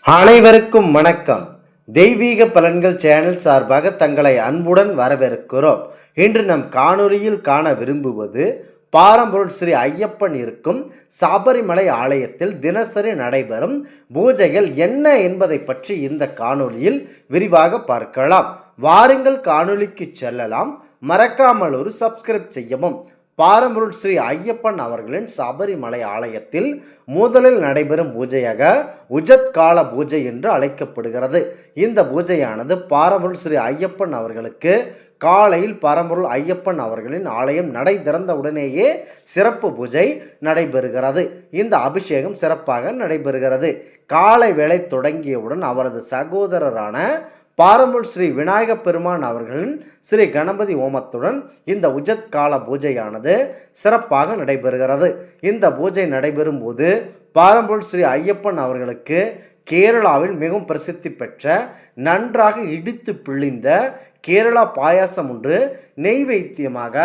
அனைவருக்கும் வணக்கம். தெய்வீக பலன்கள் சேனல் சார்பாக தங்களை அன்புடன் வரவேற்கிறோம். இன்று நம் காணொளியில் காண விரும்புவது பாரம்பொருள் ஸ்ரீ ஐயப்பன் இருக்கும் சபரிமலை ஆலயத்தில் தினசரி நடைபெறும் பூஜைகள் என்ன என்பதை பற்றி இந்த காணொளியில் விரிவாக பார்க்கலாம். வாருங்கள் காணொளிக்கு செல்லலாம். மறக்காமல் ஒரு சப்ஸ்கிரைப் செய்யவும். பாரம்பொருள் ஸ்ரீ ஐயப்பன் அவர்களின் சபரிமலை ஆலயத்தில் முதலில் நடைபெறும் பூஜையாக உஜத் கால பூஜை என்று அழைக்கப்படுகிறது. இந்த பூஜையானது பாரம்பொருள் ஸ்ரீ ஐயப்பன் அவர்களுக்கு காலையில் பரம்பொருள் ஐயப்பன் அவர்களின் ஆலயம் நடை திறந்த உடனேயே சிறப்பு பூஜை நடைபெறுகிறது. இந்த அபிஷேகம் சிறப்பாக நடைபெறுகிறது. காலை வேளை தொடங்கியவுடன் அவரது சகோதரரான பாரம்பொருள் ஸ்ரீ விநாயக பெருமான் அவர்களின் ஸ்ரீ கணபதி ஹோமத்துடன் இந்த உஜத் கால பூஜையானது சிறப்பாக நடைபெறுகிறது. இந்த பூஜை நடைபெறும் போது பாரம்பொருள் ஸ்ரீ ஐயப்பன் அவர்களுக்கு கேரளாவில் மிகவும் பிரசித்தி பெற்ற நன்றாக இடித்து பிழிந்த கேரளா பாயாசம் ஒன்று நெய்வேத்தியமாக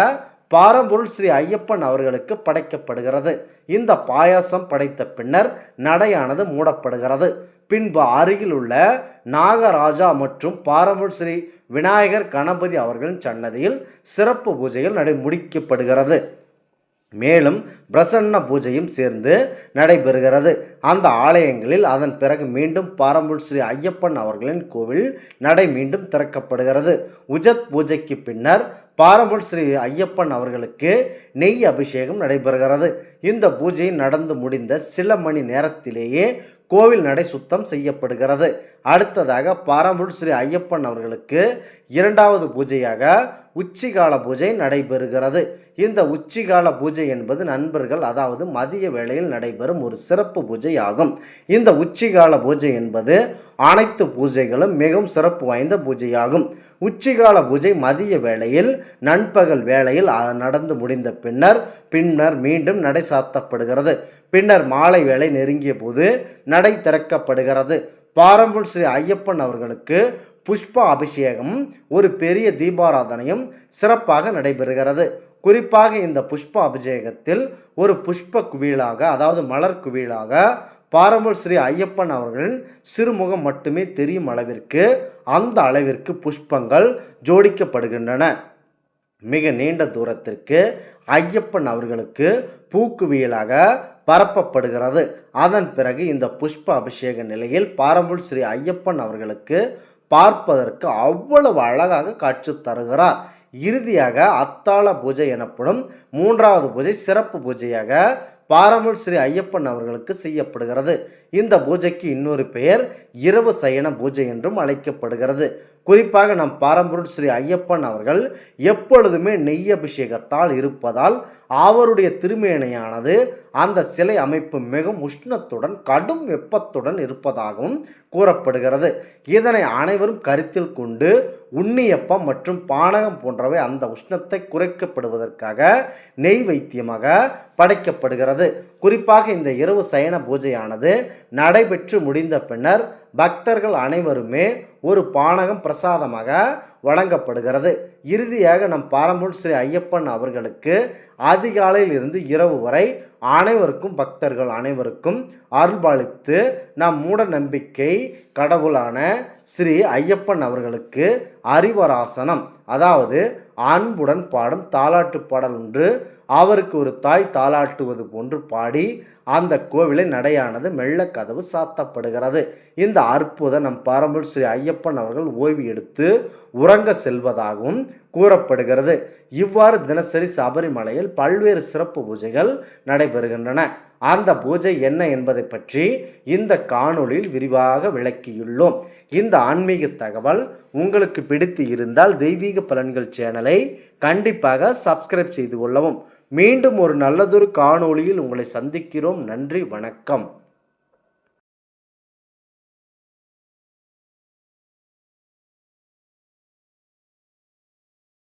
பாரம்பொருள் ஸ்ரீ ஐயப்பன் அவர்களுக்கு படைக்கப்படுகிறது. இந்த பாயாசம் படைத்த பின்னர் நடையானது மூடப்படுகிறது. பின்பு அருகில் உள்ள நாகராஜா மற்றும் பாரம்பொருள் ஸ்ரீ விநாயகர் கணபதி அவர்களின் சன்னதியில் சிறப்பு பூஜைகள் முடிக்கப்படுகிறது. மேலும் பிரசன்ன பூஜையும் சேர்ந்து நடைபெறுகிறது. அந்த ஆலயங்களில் அதன் பிறகு மீண்டும் பாரம்பொருள் ஸ்ரீ ஐயப்பன் அவர்களின் கோவில் நடை மீண்டும் திறக்கப்படுகிறது. உஜத் பூஜைக்கு பின்னர் பாரம்பொருள் ஸ்ரீ ஐயப்பன் அவர்களுக்கு நெய் அபிஷேகம் நடைபெறுகிறது. இந்த பூஜை நடந்து முடிந்த சில மணி நேரத்திலேயே கோவில் நடை சுத்தம் செய்யப்படுகிறது. அடுத்ததாக பாரம்பொருள் ஸ்ரீ ஐயப்பன் அவர்களுக்கு இரண்டாவது பூஜையாக உச்சிகால பூஜை நடைபெறுகிறது. இந்த உச்சிகால பூஜை என்பது நண்பர்கள் அதாவது மதிய வேளையில் நடைபெறும் ஒரு சிறப்பு பூஜை ஆகும். இந்த உச்சிகால பூஜை என்பது அனைத்து பூஜைகளும் மிகவும் சிறப்பு வாய்ந்த பூஜையாகும். உச்சிகால பூஜை மதிய வேளையில் நண்பகல் வேளையில் நடந்து முடிந்த பின்னர் மீண்டும் நடை சாத்தப்படுகிறது. பின்னர் மாலை வேளை நெருங்கிய போது நடை திறக்கப்படுகிறது. பாரம்பொருள் ஸ்ரீ ஐயப்பன் அவர்களுக்கு புஷ்ப அபிஷேகம் ஒரு பெரிய தீபாராதனையும் சிறப்பாக நடைபெறுகிறது. குறிப்பாக இந்த புஷ்ப அபிஷேகத்தில் ஒரு புஷ்ப குவியலாக அதாவது மலர் குவியலாக பாரம்பொருள் ஸ்ரீ ஐயப்பன் அவர்களின் சிறுமுகம் மட்டுமே தெரியும் அளவிற்கு அந்த அளவிற்கு புஷ்பங்கள் ஜோடிக்கப்படுகின்றன. மிக நீண்ட தூரத்திற்கு ஐயப்பன் அவர்களுக்கு பூக்குவியலாக பரப்பப்படுகிறது. அதன் பிறகு இந்த புஷ்ப அபிஷேக நிலையில் பாரம்பொருள் ஸ்ரீ ஐயப்பன் அவர்களுக்கு பார்ப்பதற்கு அவ்வளவு அழகாக காட்சி தருகிறார். இறுதியாக அத்தாள பூஜை எனப்படும் மூன்றாவது பூஜை சிறப்பு பூஜையாக பாரம்பொருள் ஸ்ரீ ஐயப்பன் அவர்களுக்கு செய்யப்படுகிறது. இந்த பூஜைக்கு இன்னொரு பெயர் இரவு சயன பூஜை என்றும் அழைக்கப்படுகிறது. குறிப்பாக நம் பாரம்பொருள் ஸ்ரீ ஐயப்பன் அவர்கள் எப்பொழுதுமே நெய் அபிஷேகத்தால் இருப்பதால் அவருடைய திருமேனியானது அந்த சிலை அமைப்பு மிகவும் உஷ்ணத்துடன் கடும் வெப்பத்துடன் இருப்பதாகவும் கூறப்படுகிறது. இதனை அனைவரும் கருத்தில் கொண்டு உண்ணியப்பம் மற்றும் பானகம் போன்றவை அந்த உஷ்ணத்தை குறைக்கப்படுவதற்காக நெய் வைத்தியமாக படைக்கப்படுகிறது. குறிப்பாக இந்த இரவு சயன பூஜையானது நடைபெற்று முடிந்த பின்னர் பக்தர்கள் அனைவருமே ஒரு பானகம் பிரசாதமாக வழங்கப்படுகிறது. இறுதியாக நம் பாரம்பொருள் ஸ்ரீ ஐயப்பன் அவர்களுக்கு அதிகாலையில் இருந்து இரவு வரை அனைவருக்கும் பக்தர்கள் அனைவருக்கும் அருள்பாலித்து நம் மூட நம்பிக்கை கடவுளான ஸ்ரீ ஐயப்பன் அவர்களுக்கு அறிவராசனம் அதாவது அன்புடன் பாடும் தாலாட்டு பாடல் ஒன்று அவருக்கு ஒரு தாய் தாலாட்டுவது போன்று பாடி அந்த கோவிலை நடையானது மெல்ல கதவு சாத்தப்படுகிறது. இந்த அற்புத நம் பாரம்பொருள் ஸ்ரீ ஐயப்பன் அவர்கள் ஓய்வு எடுத்து உறங்க செல்வதாகவும் கூறப்படுகிறது. இவ்வாறு தினசரி சபரிமலையில் பல்வேறு சிறப்பு பூஜைகள் நடைபெறுகின்றன. அந்த பூஜை என்ன என்பதை பற்றி இந்த காணொளியில் விரிவாக விளக்கியுள்ளோம். இந்த ஆன்மீக தகவல் உங்களுக்கு பிடித்து இருந்தால் தெய்வீக பலன்கள் சேனலை கண்டிப்பாக சப்ஸ்கிரைப் செய்து கொள்ளவும். மீண்டும் ஒரு நல்லதொரு காணொளியில் உங்களை சந்திக்கிறோம். நன்றி, வணக்கம்.